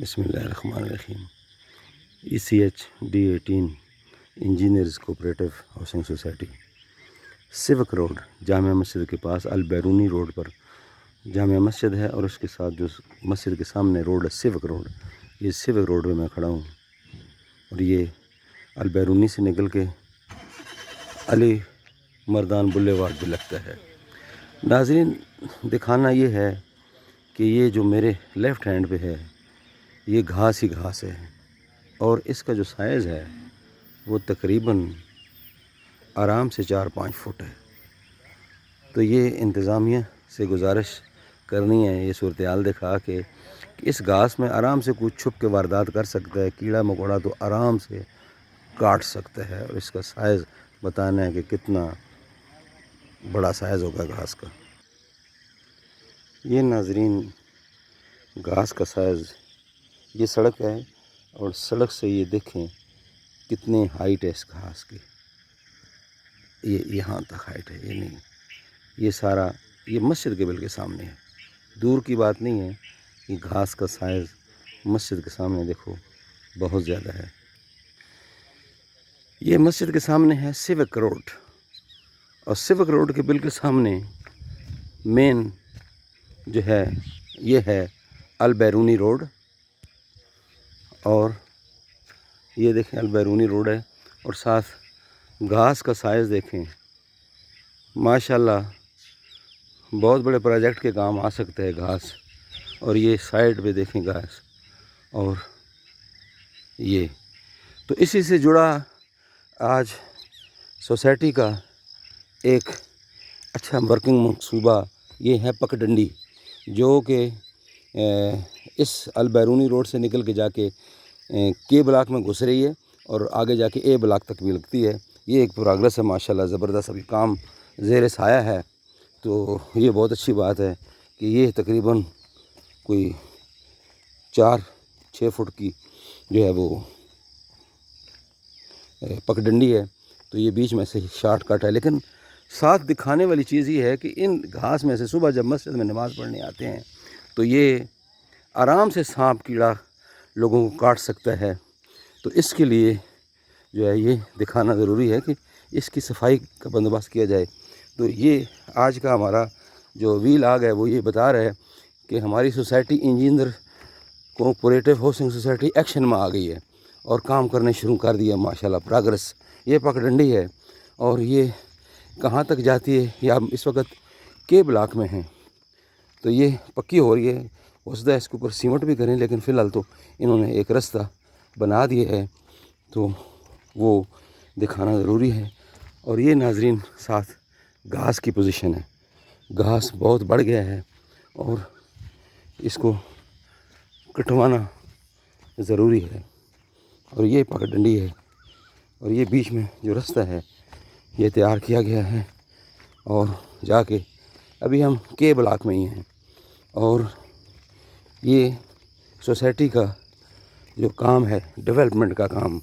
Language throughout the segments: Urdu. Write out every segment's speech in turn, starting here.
بسم اللہ الرحمن الرحیم ECH-D18 engineers cooperative housing society civic road Jama Masjid کے پاس البیرونی روڈ پر جامع مسجد ہے، اور اس کے ساتھ جو مسجد کے سامنے روڈ ہے سیوک روڈ، یہ سیوک روڈ پہ میں کھڑا ہوں، اور یہ البیرونی سے نکل کے علی مردان بلیوارڈ بھی لگتا ہے۔ ناظرین، دکھانا یہ ہے کہ یہ جو میرے لیفٹ ہینڈ پہ ہے یہ گھاس ہی گھاس ہے، اور اس کا جو سائز ہے وہ تقریباً آرام سے 4-5 فٹ ہے۔ تو یہ انتظامیہ سے گزارش کرنی ہے، یہ صورتحال دکھا کہ اس گھاس میں آرام سے کوئی چھپ کے واردات کر سکتا ہے، کیڑا مکوڑا تو آرام سے کاٹ سکتا ہے، اور اس کا سائز بتانا ہے کہ کتنا بڑا سائز ہوگا گھاس کا۔ یہ ناظرین گھاس کا سائز، یہ سڑک ہے، اور سڑک سے یہ دیکھیں کتنی ہائٹ ہے اس گھاس کی، یہ یہاں تک ہائٹ ہے، یہ نہیں، یہ سارا یہ مسجد کے بالکل سامنے ہے، دور کی بات نہیں ہے۔ یہ گھاس کا سائز مسجد کے سامنے دیکھو بہت زیادہ ہے۔ یہ مسجد کے سامنے ہے سیوک روڈ، اور سیوک روڈ کے بالکل سامنے مین جو ہے یہ ہے البیرونی روڈ، اور یہ دیکھیں البیرونی روڈ ہے، اور ساتھ گھاس کا سائز دیکھیں، ماشاءاللہ بہت بڑے پروجیکٹ کے کام آ سکتا ہے گھاس۔ اور یہ سائڈ پہ دیکھیں گھاس، اور یہ تو اسی سے جڑا آج سوسائٹی کا ایک اچھا ورکنگ منصوبہ یہ ہے پگڈنڈی، جو کہ اس البیرونی روڈ سے نکل کے جا کے کے بلاک میں گھس رہی ہے، اور آگے جا کے اے بلاک تک بھی لگتی ہے۔ یہ ایک پروگرس ہے ماشاءاللہ، زبردست، ابھی کام زیر سایہ ہے، تو یہ بہت اچھی بات ہے کہ یہ تقریباً کوئی 4-6 فٹ کی جو ہے وہ پگڈنڈی ہے، تو یہ بیچ میں سے شارٹ کٹ ہے۔ لیکن ساتھ دکھانے والی چیز یہ ہے کہ ان گھاس میں سے صبح جب مسجد میں نماز پڑھنے آتے ہیں تو یہ آرام سے سانپ کیڑا لوگوں کو کاٹ سکتا ہے، تو اس کے لیے جو ہے یہ دکھانا ضروری ہے کہ اس کی صفائی کا بندوبست کیا جائے۔ تو یہ آج کا ہمارا جو ویلاگ ہے وہ یہ بتا رہا ہے کہ ہماری society engineer cooperative housing society action میں آ گئی ہے، اور کام کرنے شروع کر دیا ماشاءاللہ، پروگرس۔ یہ پگڈنڈی ہے، اور یہ کہاں تک جاتی ہے، یہ اب اس وقت کے بلاک میں ہیں، تو یہ پکی ہو رہی ہے، ہو سکتا ہے اس کے اوپر سیمنٹ بھی کریں، لیکن فی الحال تو انہوں نے ایک رستہ بنا دیا ہے، تو وہ دکھانا ضروری ہے۔ اور یہ ناظرین ساتھ گھاس کی پوزیشن ہے، گھاس بہت بڑھ گیا ہے، اور اس کو کٹوانا ضروری ہے، اور یہ پگڈنڈی ہے، اور یہ بیچ میں جو رستہ ہے یہ تیار کیا گیا ہے، اور جا کے ابھی ہم کے بلاک میں ہی ہیں، اور یہ سوسائٹی کا جو کام ہے ڈیولپمنٹ کا کام،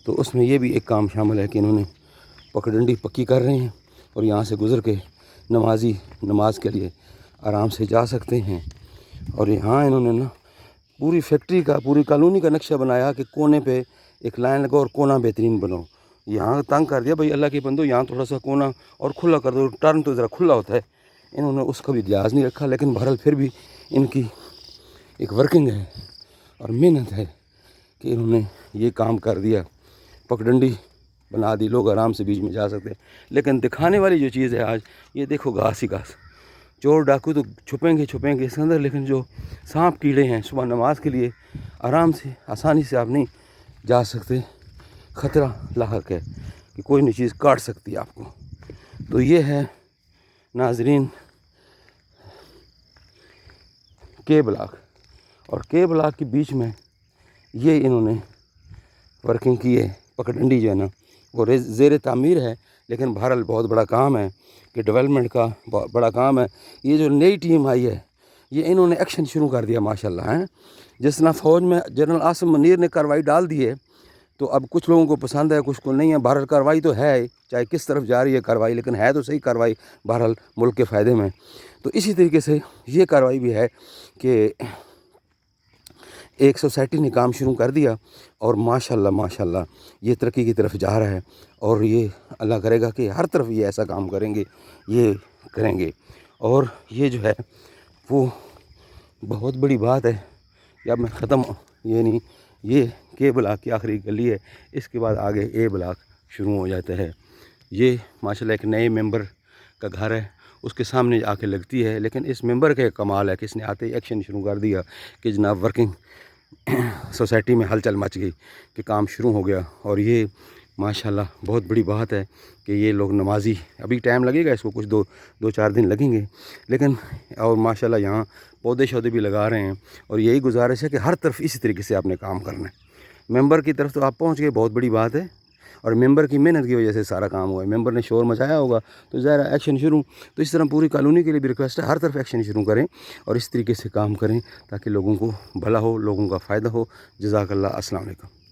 تو اس میں یہ بھی ایک کام شامل ہے کہ انہوں نے پگڈنڈی پکی کر رہے ہیں، اور یہاں سے گزر کے نمازی نماز کے لیے آرام سے جا سکتے ہیں۔ اور یہاں انہوں نے نا پوری فیکٹری کا، پوری کالونی کا نقشہ بنایا کہ کونے پہ ایک لائن لگاؤ اور کونا بہترین بناؤ۔ یہاں تنگ کر دیا، بھائی اللہ کے بندو یہاں تھوڑا سا کونا اور کھلا کر دو، ٹرن تو ذرا کھلا ہوتا ہے، انہوں نے اس کا بھی لحاظ نہیں رکھا۔ لیکن بہرحال پھر بھی ان کی ایک ورکنگ ہے اور محنت ہے کہ انہوں نے یہ کام کر دیا، پگڈنڈی بنا دی، لوگ آرام سے بیچ میں جا سکتے ہیں۔ لیکن دکھانے والی جو چیز ہے آج، یہ دیکھو گھاس ہی گھاس، چور ڈاکو تو چھپیں گے اس کے اندر، لیکن جو سانپ کیڑے ہیں صبح نماز کے لیے آرام سے آسانی سے آپ نہیں جا سکتے، خطرہ لاحق ہے کہ کوئی نئی چیز کاٹ سکتی ہے آپ کو۔ تو یہ ہے ناظرین کے بلاک، اور کے بلاک کے بیچ میں یہ انہوں نے ورکنگ کی ہے۔ پگڈنڈی جو ہے نا وہ زیر تعمیر ہے، لیکن بہرحال بہت بڑا کام ہے کہ ڈیولپمنٹ کا بڑا کام ہے۔ یہ جو نئی ٹیم آئی ہے یہ انہوں نے ایکشن شروع کر دیا ماشاءاللہ ہیں، جس طرح فوج میں جنرل عاصم منیر نے کارروائی ڈال دی ہے، تو اب کچھ لوگوں کو پسند ہے، کچھ کو نہیں ہے۔ بہرحال کارروائی تو ہے، چاہے کس طرف جا رہی ہے کارروائی، لیکن ہے تو صحیح کارروائی بہرحال ملک کے فائدے میں۔ تو اسی طریقے سے یہ کارروائی بھی ہے کہ ایک سوسائٹی نے کام شروع کر دیا اور ماشاءاللہ یہ ترقی کی طرف جا رہا ہے، اور یہ اللہ کرے گا کہ ہر طرف یہ ایسا کام کریں گے، یہ کریں گے، اور یہ جو ہے وہ بہت بڑی بات ہے۔ جب میں ختم یعنی یہ کے بلاک کی آخری گلی ہے، اس کے بعد آگے اے بلاک شروع ہو جاتا ہے۔ یہ ماشاءاللہ ایک نئے ممبر کا گھر ہے، اس کے سامنے آ کے لگتی ہے، لیکن اس ممبر کا کمال ہے کہ اس نے آتے ہی ایکشن شروع کر دیا کہ جناب ورکنگ سوسائٹی میں ہلچل مچ گئی کہ کام شروع ہو گیا۔ اور یہ ماشاءاللہ بہت بڑی بات ہے کہ یہ لوگ نمازی، ابھی ٹائم لگے گا اس کو، کچھ دو چار دن لگیں گے، لیکن اور ماشاءاللہ یہاں پودے شودے بھی لگا رہے ہیں، اور یہی گزارش ہے کہ ہر طرف اسی طریقے سے آپ نے کام کرنا ہے۔ ممبر کی طرف تو آپ پہنچ گئے، بہت بڑی بات ہے، اور ممبر کی محنت کی وجہ سے سارا کام ہوا ہے۔ ممبر نے شور مچایا ہوگا تو ظاہر ایکشن شروع، تو اس طرح پوری کالونی کے لیے بھی ریکویسٹ ہے، ہر طرف ایکشن شروع کریں اور اس طریقے سے کام کریں تاکہ لوگوں کو بھلا ہو، لوگوں کا فائدہ ہو۔ جزاک اللہ، السلام علیکم۔